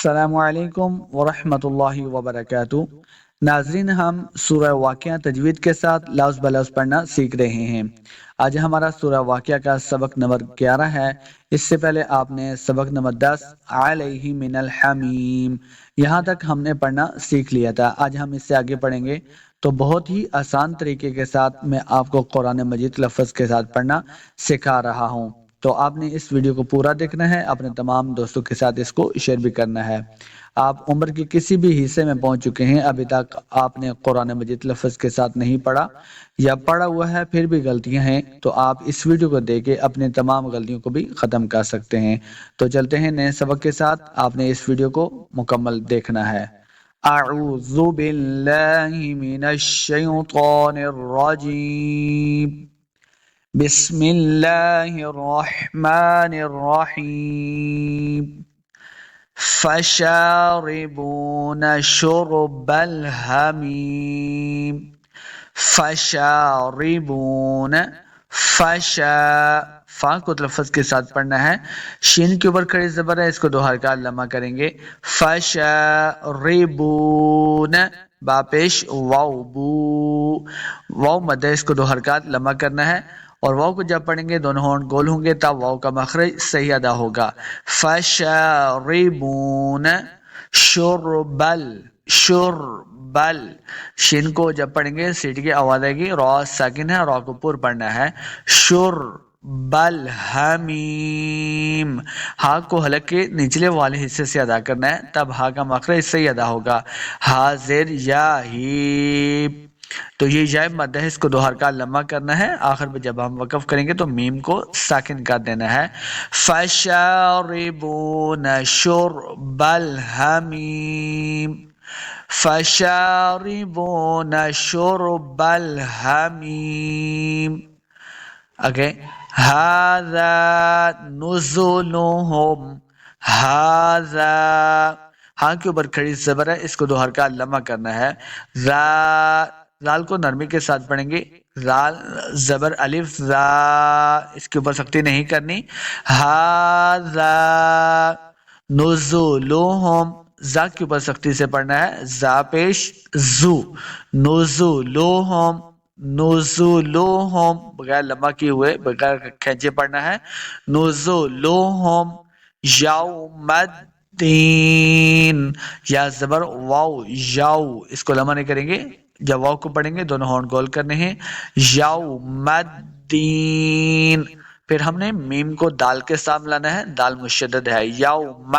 السلام علیکم ورحمۃ اللہ وبرکاتہ۔ ناظرین، ہم سورہ واقعہ تجوید کے ساتھ لفظ بلفظ پڑھنا سیکھ رہے ہیں۔ آج ہمارا سورہ واقعہ کا سبق نمبر 11 ہے۔ اس سے پہلے آپ نے سبق نمبر 10 علیہ من الحمیم یہاں تک ہم نے پڑھنا سیکھ لیا تھا۔ آج ہم اس سے آگے پڑھیں گے تو بہت ہی آسان طریقے کے ساتھ میں آپ کو قرآن مجید لفظ کے ساتھ پڑھنا سکھا رہا ہوں۔ تو آپ نے اس ویڈیو کو پورا دیکھنا ہے، اپنے تمام دوستوں کے ساتھ اس کو شیئر بھی کرنا ہے۔ آپ عمر کے کسی بھی حصے میں پہنچ چکے ہیں، ابھی تک آپ نے قرآن مجید لفظ کے ساتھ نہیں پڑھا یا پڑھا ہوا ہے پھر بھی غلطیاں ہیں، تو آپ اس ویڈیو کو دیکھ کے اپنے تمام غلطیوں کو بھی ختم کر سکتے ہیں۔ تو چلتے ہیں نئے سبق کے ساتھ، آپ نے اس ویڈیو کو مکمل دیکھنا ہے۔ اعوذ باللہ من الشیطان الرجیم، بسم اللہ الرحمن الرحیم، فشاربون شرب الحمیم، فشاربون فا کو لفظ کے ساتھ پڑھنا ہے، شین کے اوپر کھڑی زبر ہے، اس کو 2 حرکات لمع کریں گے۔ فشاربون با پیش واو بو، واو مد ہے، اس کو 2 حرکات لمع کرنا ہے، اور واو کو جب پڑھیں گے دونوں ہونٹ گول ہوں گے تب واو کا مخرج صحیح ادا ہوگا۔ فشاربون شربل، شربل، شین کو جب پڑھیں گے سیٹی کی آواز آئے گی، را ساکن ہے، را کو پر پڑھنا ہے، شربل حمیم، ہا کو حلق کے نچلے والے حصے سے ادا کرنا ہے، تب ہا کا مخرج صحیح ادا ہوگا۔ ہا زیر یا ہی، تو یہ یا مد ہے، اس کو 2 حرکات لمع کرنا ہے، آخر میں جب ہم وقف کریں گے تو میم کو ساکن کر دینا ہے۔ فشاربون شرب الحمیم، فشاربون شرب الحمیم۔ اوکے، ھذا نزلهم، ھذا، ہاں کے اوپر کھڑی زبر ہے، اس کو 2 حرکات لمع کرنا ہے۔ زال کو نرمی کے ساتھ پڑھیں گے، زال زبر الف زا، اس کے اوپر سختی نہیں کرنی۔ ھذا نزلهم، زا کے اوپر سختی سے پڑھنا ہے، زا پیش زو، نزلهم، نزلهم بغیر لمع کیے ہوئے بغیر کھینچے پڑھنا ہے، نزلهم یوم الدین، یا زبر واو یاو، اس کو لمع نہیں کریں گے، جب واو کو پڑھیں گے دونوں ہونٹ گول کرنے ہیں، یوم الدین، پھر ہم نے میم کو دال کے ساتھ لانا ہے، دال مشدد ہے، یوم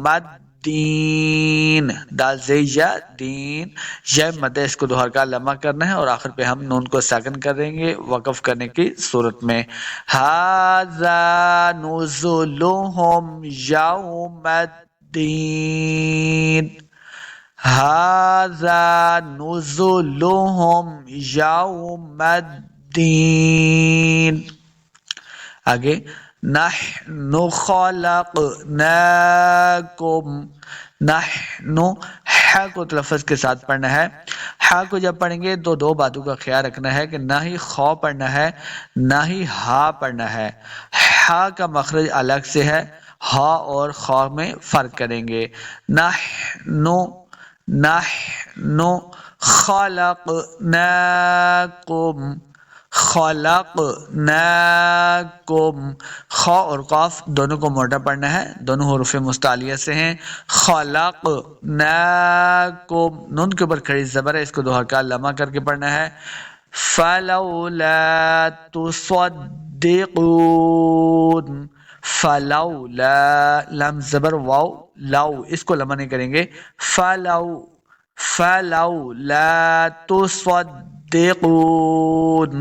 الدین، دال زی یا دین، یا مد ہے، اس کو 2 حرکات لمع کرنا ہے، اور آخر پہ ہم نون کو ساکن کر دیں گے وقف کرنے کی صورت میں۔ ھذا نزلهم یوم الدین، ھذا نزلهم یوم الدین۔ آگے، نحن خلقناکم، نحن، ح کو لفظ کے ساتھ پڑھنا ہے، ح کو جب پڑھیں گے تو 2 باتوں کا خیال رکھنا ہے کہ نہ ہی خو پڑھنا ہے نہ ہی ہا پڑھنا ہے، ح کا مخرج الگ سے ہے، ہا اور خو میں فرق کریں گے۔ نحن خلقناکم، خلقناکم، خا اور قاف دونوں کو موٹا پڑھنا ہے، دونوں حروف مستعلیہ سے ہیں، خلقناکم، نون کے اوپر کھڑی زبر ہے، اس کو 2 حرکات لمع کر کے پڑھنا ہے۔ فلولا تصدقون، فلولا، لام زبر واو لاو، اس کو لمع نہیں کریں گے، فلولا تصدقون،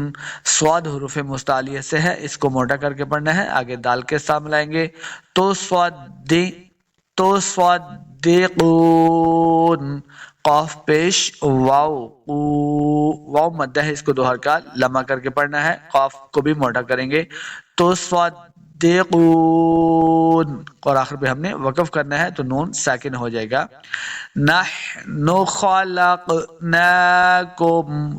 صاد حروف مستعلیہ سے ہے، اس کو موٹا کر کے پڑھنا ہے، آگے دال کے سامنے لائیں گے، تصدقون، قاف پیش واو، واو مدہ ہے، اس کو 2 حرکات لمع کر کے پڑھنا ہے، قاف کو بھی موٹا کریں گے، تصدقون، اور آخر پہ ہم نے وقف کرنا ہے تو نون ساکن ہو جائے گا۔ نحن خلقناکم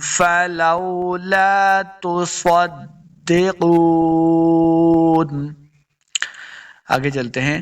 فلولا تصدقون۔ آگے چلتے ہیں،